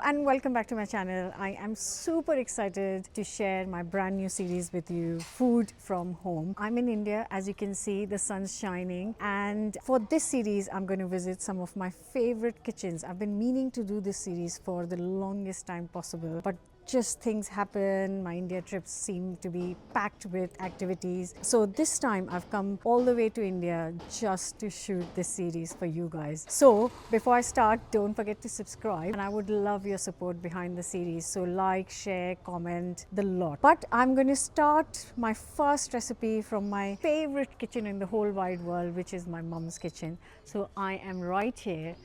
and welcome back to my channel. I am super excited to share my brand new series with you, Food from Home. I'm in India. As you can see, the sun's shining, and for this series I'm going to visit some of my favorite kitchens. I've been meaning to do this series for the longest time possible, but just things happen. My India trips seem to be packed with activities. So this time I've come all the way to India just to shoot this series for you guys. So before I start, don't forget to subscribe, and I would love your support behind the series. So like, share, comment, the lot. But I'm going to start my first recipe from my favorite kitchen in the whole wide world, which is my mom's kitchen. So I am right here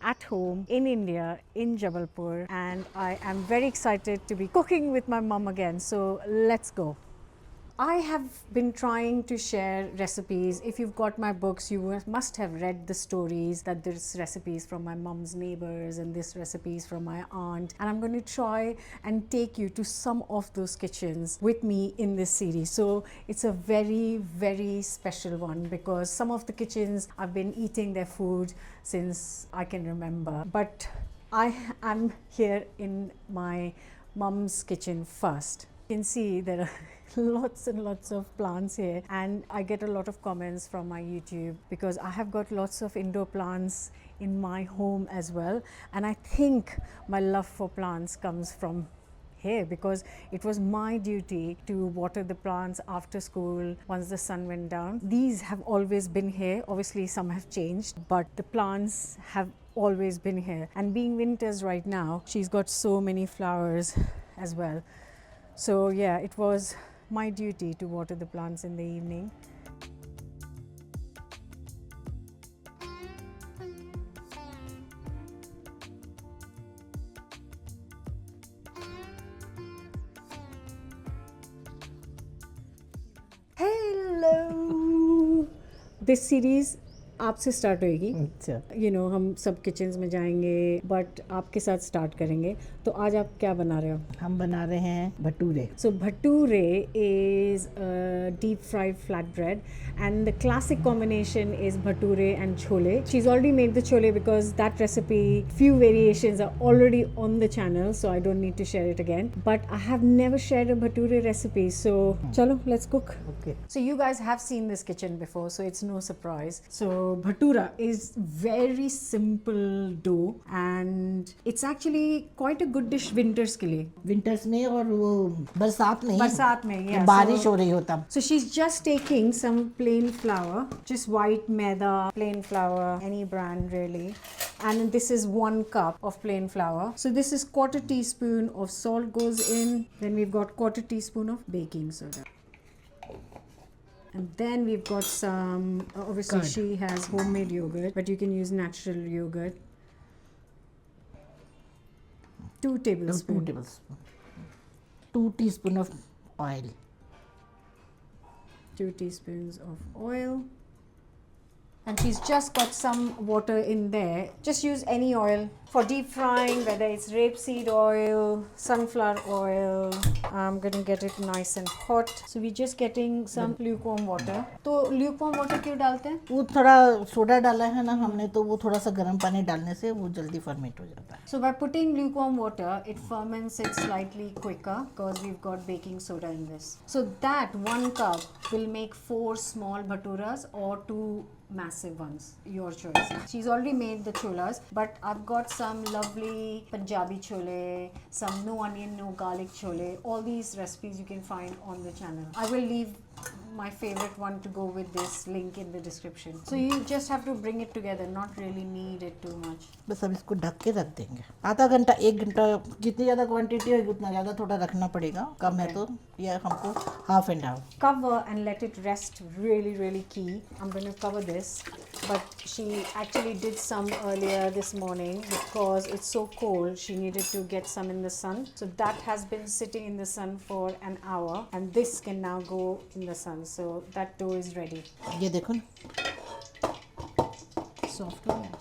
at home in India, in Jabalpur, and I am very excited to be cooking with my mom again. So let's go. I have been trying to share recipes. If you've got my books, you must have read the stories that there's recipes from my mom's neighbors and this recipes from my aunt. And I'm going to try and take you to some of those kitchens with me in this series. So it's a very, very special one because some of the kitchens I've been eating their food since I can remember. But I am here in my mom's kitchen first. You can see there are lots and lots of plants here, and I get a lot of comments from my YouTube because I have got lots of indoor plants in my home as well, and I think my love for plants comes from here because it was my duty to water the plants after school once the sun went down. These have always been here. Obviously some have changed, but the plants have always been here, and being winters right now, she's got so many flowers as well. So yeah, it was my duty to water the plants in the evening. Hello! This series आपसे start होएगी. अच्छा you know हम सब kitchens में जाएंगे, but आपके साथ start करेंगे. तो आज आप क्या बना रहे हो? हम बना रहे हैं bhature. So bhature is a deep fried flatbread, and the classic combination is bhature and chole. She's already made the chole because that recipe, few variations are already on the channel, so I don't need to share it again. But I have never shared a bhature recipe, so chalo, let's cook. Okay. So you guys have seen this kitchen before, so it's no surprise. So bhatura is very simple dough, and it's actually quite a good dish winters के लिए. Winters में और वो बरसात में. बरसात में, yeah. बारिश हो रही हो तब. So she's just taking some plain flour, just white maida, plain flour, any brand really. And this is 1 cup of plain flour. So this is 1/4 teaspoon of salt goes in. Then we've got 1/4 teaspoon of baking soda. And then we've got some, obviously Curd. she has homemade yogurt, but you can use natural yogurt. 2 tablespoons. 2 tablespoon. 2 teaspoon of oil. 2 teaspoons of oil. And she's just got some water in there. Just use any oil for deep frying, whether it's rapeseed oil, sunflower oil. I'm gonna get it nice and hot. So we're just getting some lukewarm water. तो lukewarm water क्यों डालते हैं? वो थोड़ा soda डाला है ना हमने, तो वो थोड़ा सा गर्म पानी डालने से वो जल्दी फर्मेंट हो जाता है. So by putting lukewarm water, it ferments it slightly quicker because we've got baking soda in this. So that 1 cup will make 4 small bhaturas or 2 massive ones, your choice. She's already made the cholas, but I've got some lovely Punjabi chole, some no onion, no garlic chole. All these recipes you can find on the channel. I will leave my favorite one to go with this link in the description. So you just have to bring it together, not really knead it too much. बस अब इसको ढक के रख देंगे आधा घंटा 1 घंटा. जितनी ज़्यादा क्वांटिटी होगी उतना ज़्यादा थोड़ा रखना पड़ेगा. कम है तो ये हमको half and half. Cover and let it rest, really, really key. I'm going to cover this, but she actually did some earlier this morning because it's so cold. She needed to get some in the sun, so that has been sitting in the sun for an hour, and this can now go in the sun. So that dough is ready. ये देखो ना. Soft हो गया.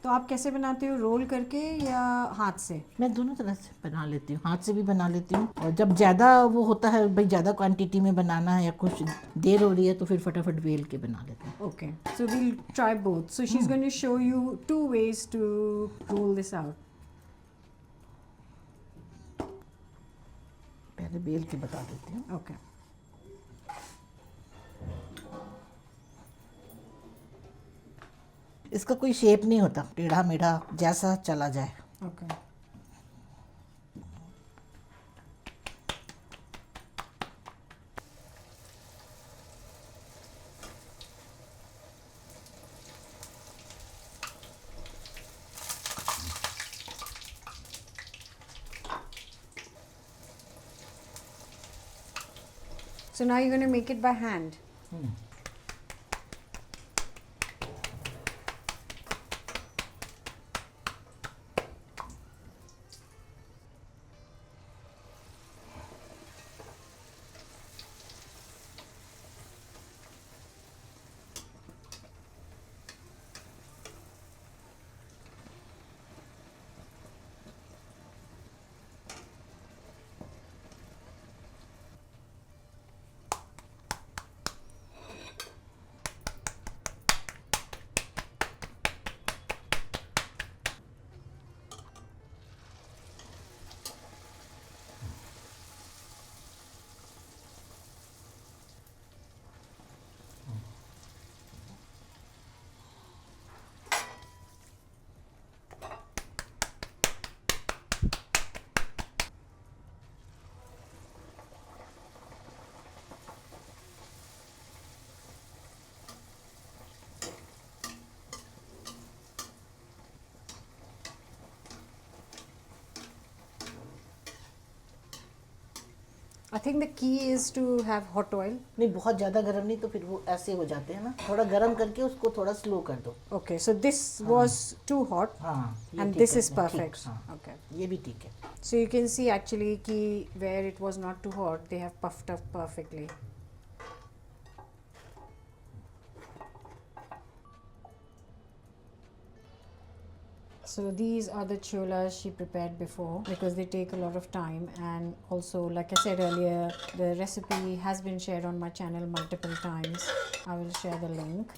तो आप कैसे बनाते हो, रोल करके या हाथ से? मैं दोनों तरह से बना लेती हूँ, हाथ से भी बना लेती हूँ, और जब ज़्यादा वो होता है भाई ज़्यादा क्वांटिटी में बनाना है या कुछ देर हो रही है तो फिर फटाफट बेल के बना लेते हैं। Okay, so we'll try both. So she's going to show you 2 ways to roll this out. पहले बेल के बता देती हूँ। Okay. इसका कोई शेप नहीं होता, टेढ़ा मेढ़ा जैसा चला जाए। Okay. So now you're going to make it by hand. I think the key is to have hot oil. नहीं, बहुत ज़्यादा गर्म नहीं तो फिर वो ऐसे हो जाते हैं ना, थोड़ा गर्म करके उसको थोड़ा स्लो कर दो। Okay, so this was too hot हाँ, ये and ठीक this है, is ठीक, perfect. हाँ, Okay. ये भी ठीक है। So you can see actually ki where it was not too hot, they have puffed up perfectly. So these are the cholas she prepared before because they take a lot of time, and also like I said earlier, the recipe has been shared on my channel multiple times. I will share the link.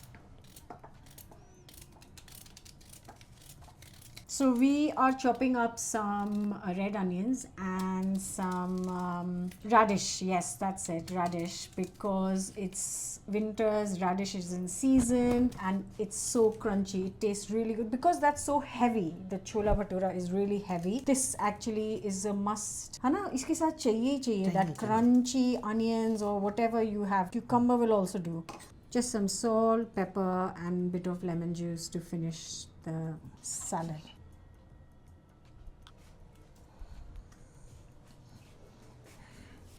So we are chopping up some red onions and some radish. Yes, that's it, radish, because it's winter's radish is in season and it's so crunchy. It tastes really good because that's so heavy. The chola bhatura is really heavy. This actually is a must. है ना, इसके साथ चाहिए ही चाहिए that crunchy onions or whatever you have. Cucumber will also do. Just some salt, pepper, and bit of lemon juice to finish the salad.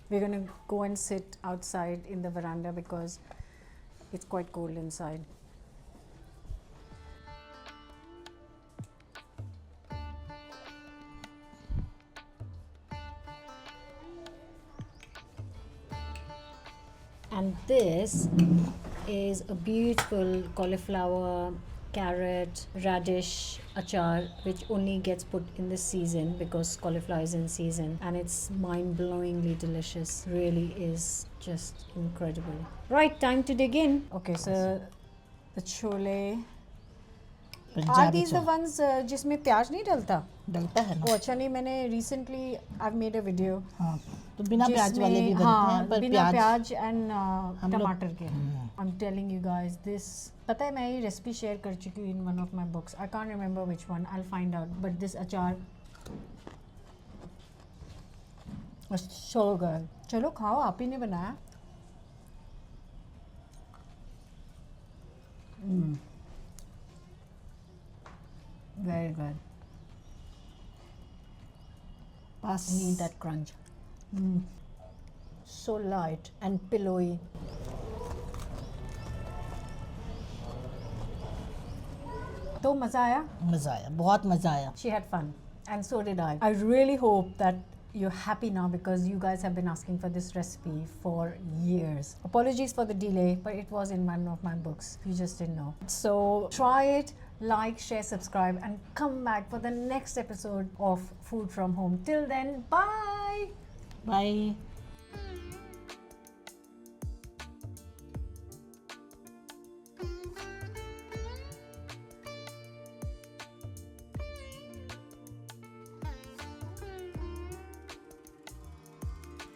We're going to go and sit outside in the veranda because it's quite cold inside. And this is a beautiful cauliflower, carrot, radish achar, which only gets put in this season because cauliflower is in season, and it's mind-blowingly delicious. Really is just incredible. Right, time to dig in. Okay, so the chole. Are Punjabi these the ones जिसमें प्याज नहीं डलता? डलता है ना। ओ अच्छा, नहीं, मैंने recently I've made a video हाँ, तो बिना प्याज वाले भी जिसमें बनते हैं, हाँ पर बिना प्याज प्याज एंड हम लोग- टमाटर के। I'm telling you guys this, पता है मैं ये रेसिपी शेयर कर चुकी हूँ in one of my books. I can't remember which one. I'll find out. But this अचार was so good. चलो खाओ, आप ही ने बनाया। Very good. Pass Need that crunch. So light and pillowy. तो मज़ा आया? मज़ा आया, बहुत मज़ा आया। She had fun and so did I. I really hope that you're happy now because you guys have been asking for this recipe for years. Apologies for the delay, but it was in one of my books. You just didn't know. So try it, like, share, subscribe, and come back for the next episode of Food from Home. Till then, bye. Bye.